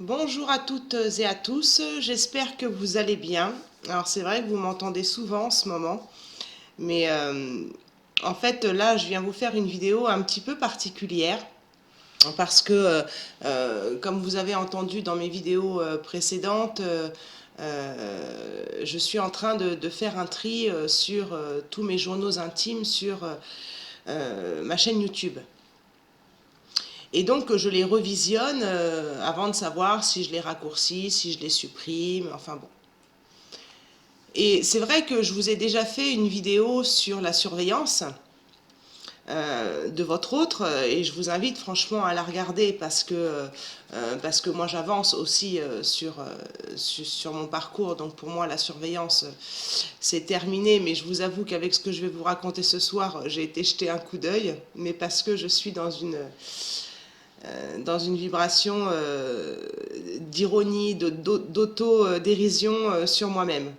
Bonjour à toutes et à tous, j'espère que vous allez bien. Alors c'est vrai que vous m'entendez souvent en ce moment, mais en fait là je viens vous faire une vidéo un petit peu particulière parce que comme vous avez entendu dans mes vidéos précédentes, je suis en train de faire un tri sur tous mes journaux intimes sur ma chaîne YouTube. Et donc, je les revisionne avant de savoir si je les raccourcis, si je les supprime, enfin bon. Et c'est vrai que je vous ai déjà fait une vidéo sur la surveillance de votre autre et je vous invite franchement à la regarder parce que moi j'avance aussi sur mon parcours. Donc pour moi, la surveillance, c'est terminé. Mais je vous avoue qu'avec ce que je vais vous raconter ce soir, j'ai été jeter un coup d'œil, mais parce que je suis dans une vibration d'ironie, d'auto-dérision sur moi-même.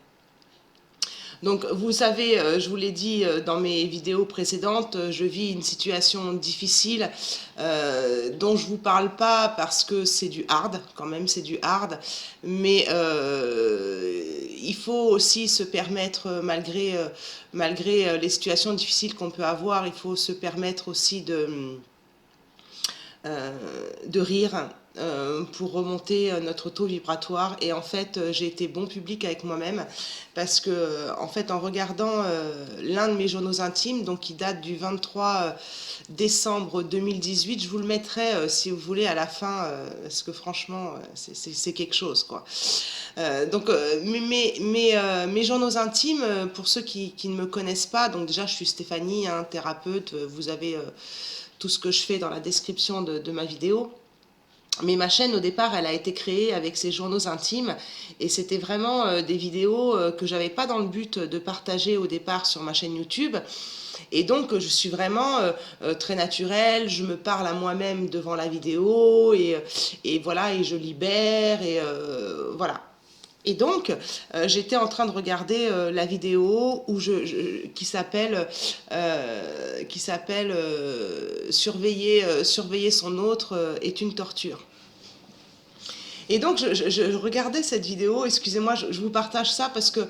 Donc vous savez, je vous l'ai dit dans mes vidéos précédentes, je vis une situation difficile dont je ne vous parle pas parce que c'est du hard, quand même c'est du hard, mais il faut aussi se permettre, malgré les situations difficiles qu'on peut avoir, il faut se permettre aussi de rire pour remonter notre taux vibratoire. Et en fait, j'ai été bon public avec moi-même parce que, en fait, en regardant l'un de mes journaux intimes, donc qui date du 23 décembre 2018, je vous le mettrai si vous voulez à la fin, parce que franchement, c'est quelque chose, quoi. Mes journaux intimes, pour ceux qui ne me connaissent pas, donc déjà, je suis Stéphanie, hein, thérapeute, vous avez tout ce que je fais dans la description de ma vidéo. Mais ma chaîne, au départ, elle a été créée avec ces journaux intimes et c'était vraiment des vidéos que j'avais pas dans le but de partager au départ sur ma chaîne YouTube. Et donc, je suis vraiment très naturelle, je me parle à moi-même devant la vidéo et voilà, et je libère et voilà. Et donc, j'étais en train de regarder la vidéo qui s'appelle surveiller son autre est une torture. Et donc, je regardais cette vidéo, excusez-moi, je vous partage ça parce que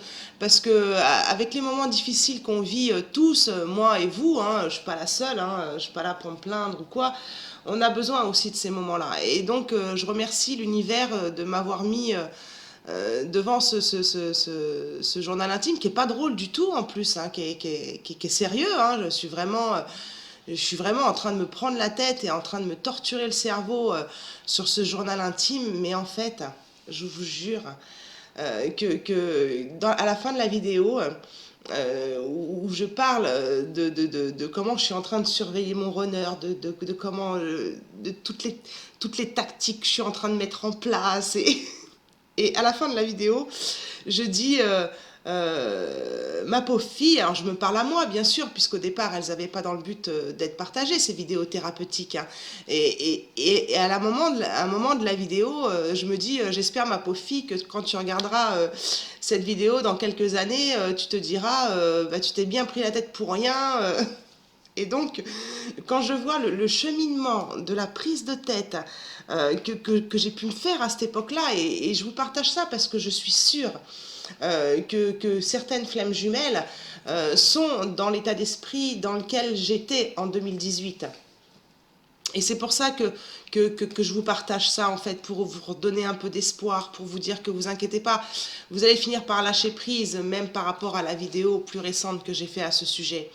avec les moments difficiles qu'on vit tous, moi et vous, hein, je ne suis pas la seule, hein, je ne suis pas là pour me plaindre ou quoi, on a besoin aussi de ces moments-là. Et donc, je remercie l'univers de m'avoir mis devant ce journal intime qui est pas drôle du tout en plus, hein, qui est sérieux. Hein, je suis vraiment en train de me prendre la tête et en train de me torturer le cerveau sur ce journal intime, mais en fait, je vous jure à la fin de la vidéo, où je parle de comment je suis en train de surveiller mon runner, de comment, de toutes les tactiques que je suis en train de mettre en place et à la fin de la vidéo, je dis ma pauvre fille, alors je me parle à moi bien sûr, puisqu'au départ elles n'avaient pas dans le but d'être partagées ces vidéos thérapeutiques. Hein. Et à un moment de la vidéo, je me dis j'espère ma pauvre fille que quand tu regarderas cette vidéo dans quelques années, tu te diras bah, tu t'es bien pris la tête pour rien. Et donc, quand je vois le cheminement de la prise de tête que j'ai pu me faire à cette époque-là, et je vous partage ça parce que je suis sûre que certaines flammes jumelles sont dans l'état d'esprit dans lequel j'étais en 2018. Et c'est pour ça que je vous partage ça, en fait, pour vous donner un peu d'espoir, pour vous dire que vous inquiétez pas, vous allez finir par lâcher prise, même par rapport à la vidéo plus récente que j'ai fait à ce sujet.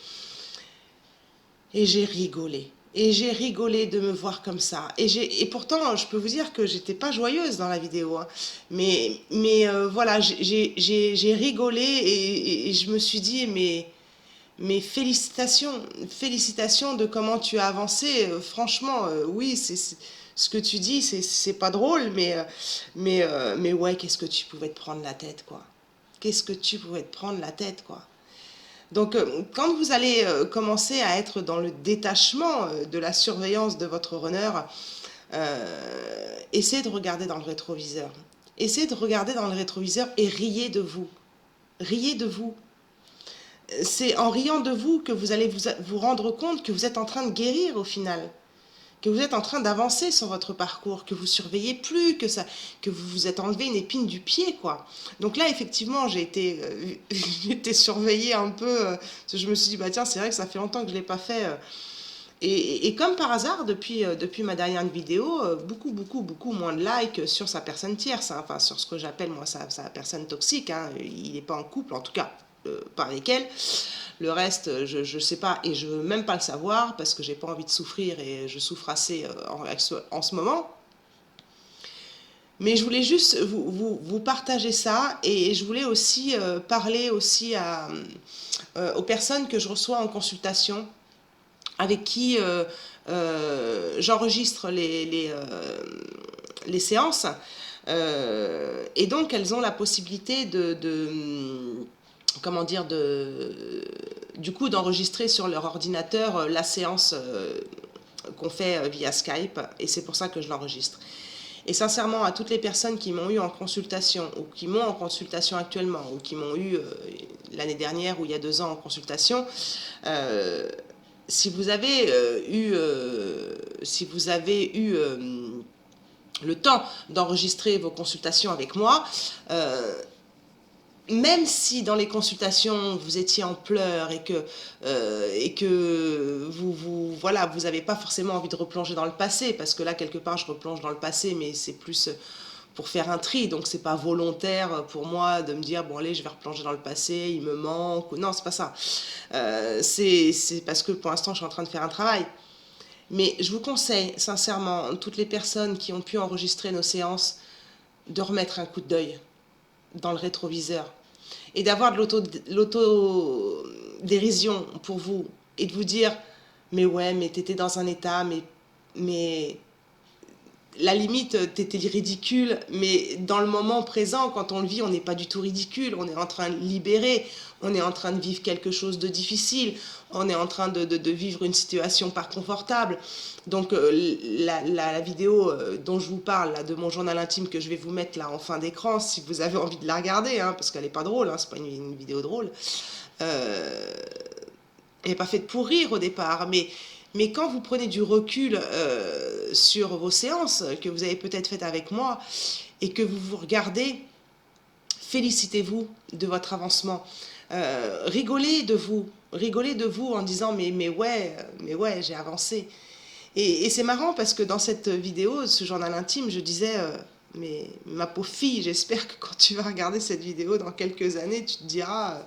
Et j'ai rigolé. Et j'ai rigolé de me voir comme ça. Et pourtant, je peux vous dire que j'étais pas joyeuse dans la vidéo. Hein. Mais voilà, j'ai rigolé et je me suis dit, mais félicitations, félicitations de comment tu as avancé. Franchement, oui, ce que tu dis, c'est pas drôle, mais ouais, qu'est-ce que tu pouvais te prendre la tête, quoi. Qu'est-ce que tu pouvais te prendre la tête, quoi. Donc, quand vous allez commencer à être dans le détachement de la surveillance de votre runner, essayez de regarder dans le rétroviseur. Essayez de regarder dans le rétroviseur et riez de vous. Riez de vous. C'est en riant de vous que vous allez vous rendre compte que vous êtes en train de guérir au final. que vous êtes en train d'avancer sur votre parcours, que vous surveillez plus, que vous vous êtes enlevé une épine du pied, quoi. Donc là, effectivement, j'ai été, j'ai été surveillée un peu, parce que je me suis dit, bah tiens, c'est vrai que ça fait longtemps que je ne l'ai pas fait. Et comme par hasard, depuis ma dernière vidéo, beaucoup moins de likes sur sa personne tierce, hein, enfin sur ce que j'appelle moi sa personne toxique, hein. Il n'est pas en couple, en tout cas, pas avec elle. Le reste, je ne sais pas, et je ne veux même pas le savoir, parce que j'ai pas envie de souffrir, et je souffre assez en ce moment. Mais je voulais juste vous partager ça, et je voulais aussi parler aussi aux personnes que je reçois en consultation, avec qui j'enregistre les séances. Et donc, elles ont la possibilité comment dire, du coup, d'enregistrer sur leur ordinateur la séance qu'on fait via Skype. Et c'est pour ça que je l'enregistre. Et sincèrement, à toutes les personnes qui m'ont eu en consultation, ou qui m'ont en consultation actuellement, ou qui m'ont eu l'année dernière ou il y a 2 ans en consultation, si vous avez eu le temps d'enregistrer vos consultations avec moi, même si dans les consultations vous étiez en pleurs et que voilà, vous n'avez pas forcément envie de replonger dans le passé, parce que là quelque part je replonge dans le passé, mais c'est plus pour faire un tri, donc c'est pas volontaire pour moi de me dire bon allez je vais replonger dans le passé, il me manque, non c'est pas ça, c'est parce que pour l'instant je suis en train de faire un travail. Mais je vous conseille sincèrement, toutes les personnes qui ont pu enregistrer nos séances, de remettre un coup d'œil dans le rétroviseur et d'avoir de l'autodérision pour vous et de vous dire mais ouais mais t'étais dans un état, mais la limite, t'étais ridicule, mais dans le moment présent, quand on le vit, on n'est pas du tout ridicule, on est en train de libérer, on est en train de vivre quelque chose de difficile, on est en train de vivre une situation pas confortable. Donc la vidéo dont je vous parle, là, de mon journal intime que je vais vous mettre là en fin d'écran, si vous avez envie de la regarder, hein, parce qu'elle n'est pas drôle, hein, c'est pas une vidéo drôle, elle n'est pas faite pour rire au départ, mais quand vous prenez du recul sur vos séances que vous avez peut-être faites avec moi et que vous vous regardez, félicitez-vous de votre avancement. Rigolez de vous en disant mais ouais, j'ai avancé. Et c'est marrant parce que dans cette vidéo, ce journal intime, je disais mais ma pauvre fille, j'espère que quand tu vas regarder cette vidéo dans quelques années, tu te diras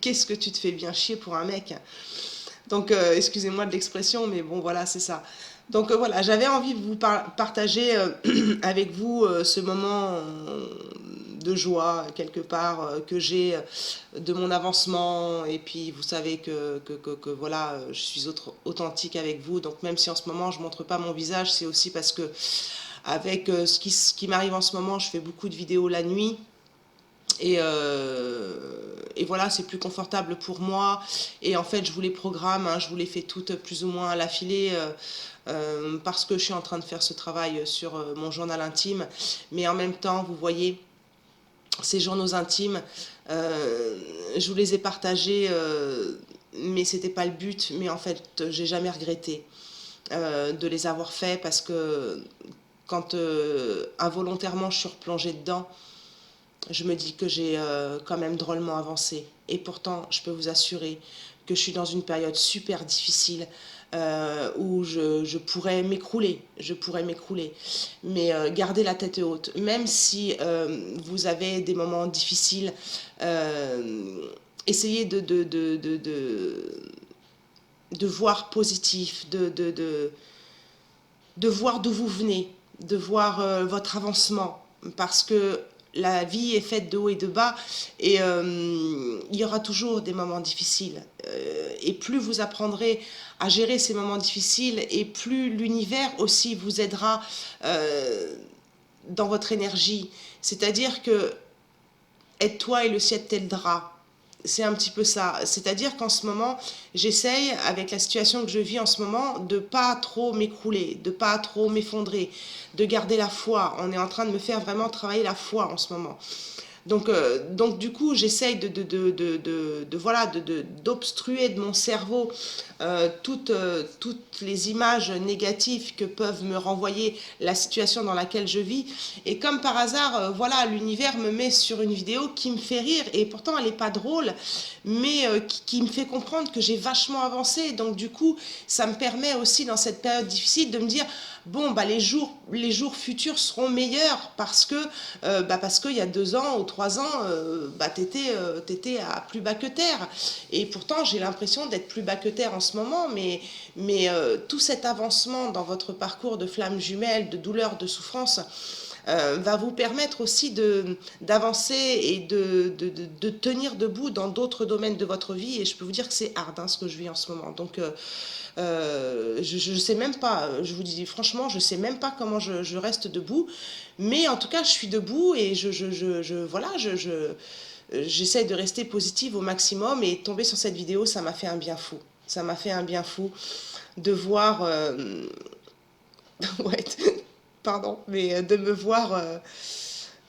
qu'est-ce que tu te fais bien chier pour un mec. Donc, excusez-moi de l'expression, mais bon, voilà, c'est ça. Donc, voilà, j'avais envie de vous partager avec vous ce moment de joie, quelque part, que j'ai de mon avancement. Et puis, vous savez que voilà, je suis authentique avec vous. Donc, même si en ce moment, je ne montre pas mon visage, c'est aussi parce que, avec ce qui m'arrive en ce moment, je fais beaucoup de vidéos la nuit. Et voilà, c'est plus confortable pour moi. Et en fait, je vous les programme, hein, je vous les fais toutes plus ou moins à l'affilée parce que je suis en train de faire ce travail sur mon journal intime. Mais en même temps, vous voyez, ces journaux intimes, je vous les ai partagés, mais c'était pas le but. Mais en fait, j'ai jamais regretté de les avoir faits parce que quand involontairement je suis replongée dedans, je me dis que j'ai quand même drôlement avancé. Et pourtant, je peux vous assurer que je suis dans une période super difficile où je pourrais m'écrouler. Mais gardez la tête haute. Même si vous avez des moments difficiles, essayez de voir positif, de voir d'où vous venez, de voir votre avancement. Parce que la vie est faite de haut et de bas et il y aura toujours des moments difficiles. Et plus vous apprendrez à gérer ces moments difficiles et plus l'univers aussi vous aidera dans votre énergie. C'est-à-dire que aide-toi et le ciel t'aidera. C'est un petit peu ça. C'est-à-dire qu'en ce moment, j'essaye, avec la situation que je vis en ce moment, de pas trop m'écrouler, de pas trop m'effondrer, de garder la foi. On est en train de me faire vraiment travailler la foi en ce moment. Donc du coup, j'essaye voilà, d'obstruer de mon cerveau toutes les images négatives que peuvent me renvoyer la situation dans laquelle je vis. Et comme par hasard, voilà, l'univers me met sur une vidéo qui me fait rire, et pourtant elle n'est pas drôle, mais qui me fait comprendre que j'ai vachement avancé. Donc du coup, ça me permet aussi dans cette période difficile de me dire, bon, bah, les jours futurs seront meilleurs parce qu'il y a 2 ans ou 3 ans, bah, t'étais à plus bas que terre. Et pourtant, j'ai l'impression d'être plus bas que terre en ce moment, mais tout cet avancement dans votre parcours de flammes jumelles, de douleur, de souffrance, va vous permettre aussi d'avancer et de tenir debout dans d'autres domaines de votre vie. Et je peux vous dire que c'est hard, hein, ce que je vis en ce moment. Donc, je ne sais même pas, je vous dis franchement, je ne sais même pas comment je reste debout. Mais en tout cas, je suis debout et voilà, j'essaie de rester positive au maximum. Et tomber sur cette vidéo, ça m'a fait un bien fou. Ça m'a fait un bien fou de voir... ouais, pardon, mais de me voir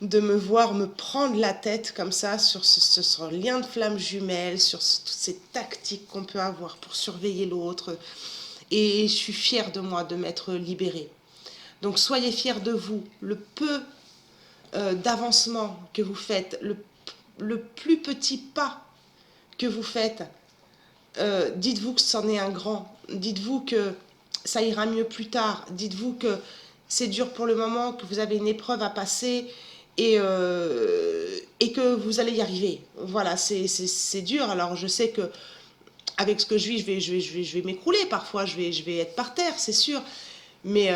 me prendre la tête comme ça sur ce lien de flamme jumelle, sur toutes ces tactiques qu'on peut avoir pour surveiller l'autre. Et je suis fière de moi de m'être libérée. Donc soyez fiers de vous. Le peu d'avancement que vous faites, le plus petit pas que vous faites, dites-vous que c'en est un grand. Dites-vous que ça ira mieux plus tard. Dites-vous que c'est dur pour le moment, que vous avez une épreuve à passer et que vous allez y arriver. Voilà, c'est dur. Alors je sais que avec ce que je vis, je vais m'écrouler parfois, je vais être par terre, c'est sûr. Mais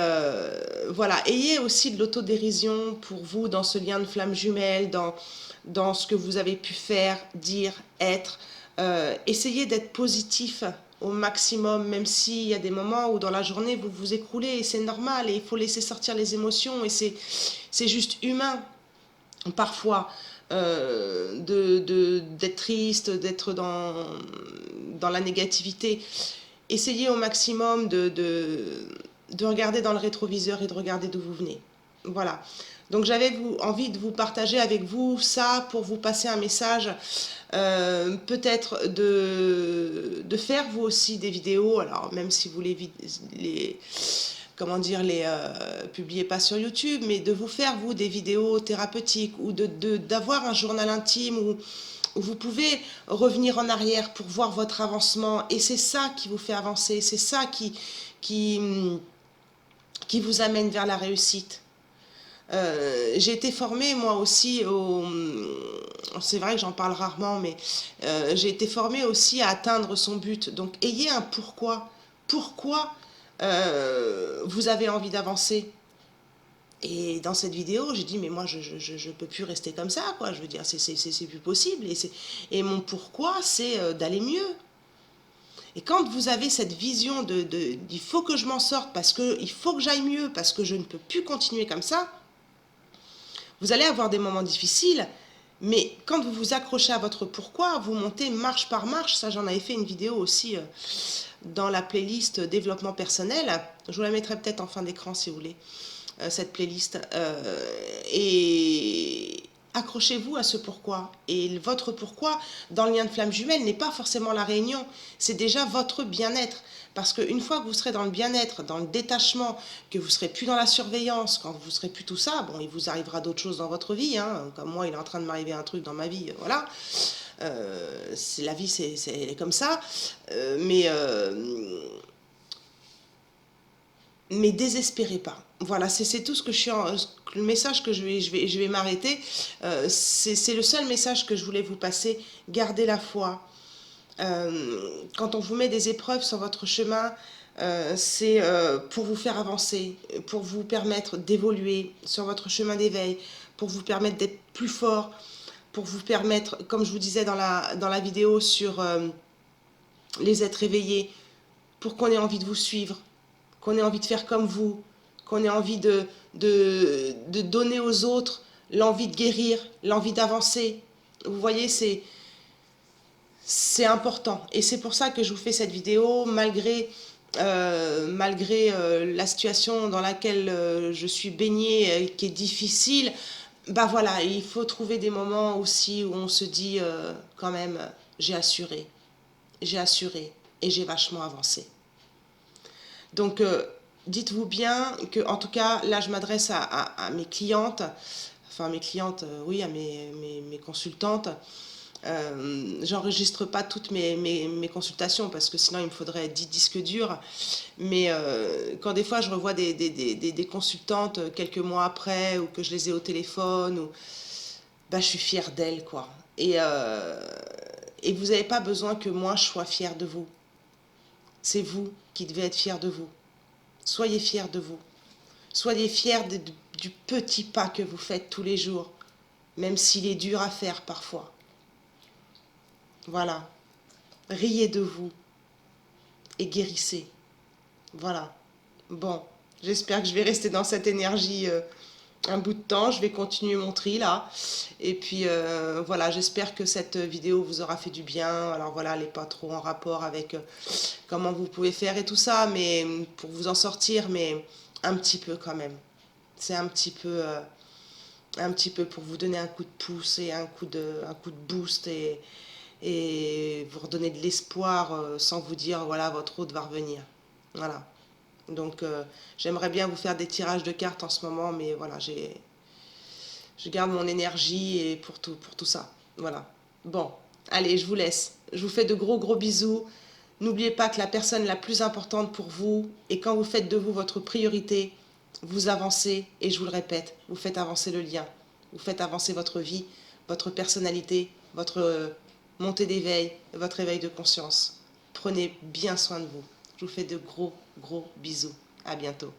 voilà, ayez aussi de l'autodérision pour vous dans ce lien de flamme jumelle, dans ce que vous avez pu faire, dire, être. Essayez d'être positif au maximum, même s'il y a des moments où dans la journée vous vous écroulez, et c'est normal, et il faut laisser sortir les émotions, et c'est juste humain, parfois, d'être triste, d'être dans la négativité. Essayez au maximum de regarder dans le rétroviseur et de regarder d'où vous venez. Voilà. Donc j'avais envie de vous partager avec vous ça pour vous passer un message, peut-être de faire vous aussi des vidéos, alors même si vous les comment dire, les publiez pas sur YouTube, mais de vous faire vous des vidéos thérapeutiques ou d'avoir un journal intime où vous pouvez revenir en arrière pour voir votre avancement, et c'est ça qui vous fait avancer, c'est ça qui vous amène vers la réussite. J'ai été formée moi aussi c'est vrai que j'en parle rarement, mais j'ai été formée aussi à atteindre son but. Donc ayez un pourquoi vous avez envie d'avancer. Et dans cette vidéo, j'ai dit, mais moi, je peux plus rester comme ça, quoi. Je veux dire, c'est plus possible. Et mon pourquoi, c'est d'aller mieux. Et quand vous avez cette vision il faut que je m'en sorte, parce qu'il faut que j'aille mieux, parce que je ne peux plus continuer comme ça, vous allez avoir des moments difficiles, mais quand vous vous accrochez à votre pourquoi, vous montez marche par marche. Ça, j'en avais fait une vidéo aussi dans la playlist développement personnel. Je vous la mettrai peut-être en fin d'écran si vous voulez. Cette playlist, et accrochez-vous à ce pourquoi. Et votre pourquoi dans le lien de flamme jumelle n'est pas forcément la réunion, c'est déjà votre bien-être. Parce qu'une fois que vous serez dans le bien-être, dans le détachement, que vous serez plus dans la surveillance, quand vous serez plus tout ça, bon, il vous arrivera d'autres choses dans votre vie, hein, comme moi, il est en train de m'arriver un truc dans ma vie, voilà. La vie, elle est comme ça, mais désespérez pas. Voilà, c'est tout ce que le message que je vais m'arrêter. C'est le seul message que je voulais vous passer. Gardez la foi. Quand on vous met des épreuves sur votre chemin, c'est pour vous faire avancer, pour vous permettre d'évoluer sur votre chemin d'éveil, pour vous permettre d'être plus fort, pour vous permettre, comme je vous disais dans la vidéo sur les êtres éveillés, pour qu'on ait envie de vous suivre, qu'on ait envie de faire comme vous, qu'on ait envie de donner aux autres l'envie de guérir, l'envie d'avancer. Vous voyez, c'est important. Et c'est pour ça que je vous fais cette vidéo, malgré la situation dans laquelle je suis baignée, qui est difficile. bah voilà, il faut trouver des moments aussi où on se dit quand même, j'ai assuré et j'ai vachement avancé. Donc, dites-vous bien que, en tout cas, là, je m'adresse à mes clientes, enfin mes clientes, oui, à mes consultantes. J'enregistre pas toutes mes consultations parce que sinon il me faudrait 10 disques durs. Mais quand des fois je revois des consultantes quelques mois après ou que je les ai au téléphone, ou, bah, je suis fière d'elles, quoi. Et vous n'avez pas besoin que moi je sois fière de vous. C'est vous qui devez être fiers de vous. Soyez fiers de vous. Soyez fiers du petit pas que vous faites tous les jours, même s'il est dur à faire parfois. Voilà. Riez de vous et guérissez. Voilà. Bon, j'espère que je vais rester dans cette énergie un bout de temps. Je vais continuer mon tri là. Et puis voilà, j'espère que cette vidéo vous aura fait du bien. Alors voilà, elle n'est pas trop en rapport avec comment vous pouvez faire et tout ça, mais pour vous en sortir, mais un petit peu quand même. C'est un petit peu pour vous donner un coup de pouce et un coup de boost et vous redonner de l'espoir sans vous dire voilà, votre hôte va revenir. Voilà. Donc j'aimerais bien vous faire des tirages de cartes en ce moment, mais voilà, je garde mon énergie et pour tout ça. Voilà. Bon, allez, je vous laisse. Je vous fais de gros gros bisous. N'oubliez pas que la personne la plus importante pour vous, et quand vous faites de vous votre priorité, vous avancez, et je vous le répète, vous faites avancer le lien. Vous faites avancer votre vie, votre personnalité, votre montée d'éveil, votre éveil de conscience. Prenez bien soin de vous. Je vous fais de gros gros bisous. À bientôt.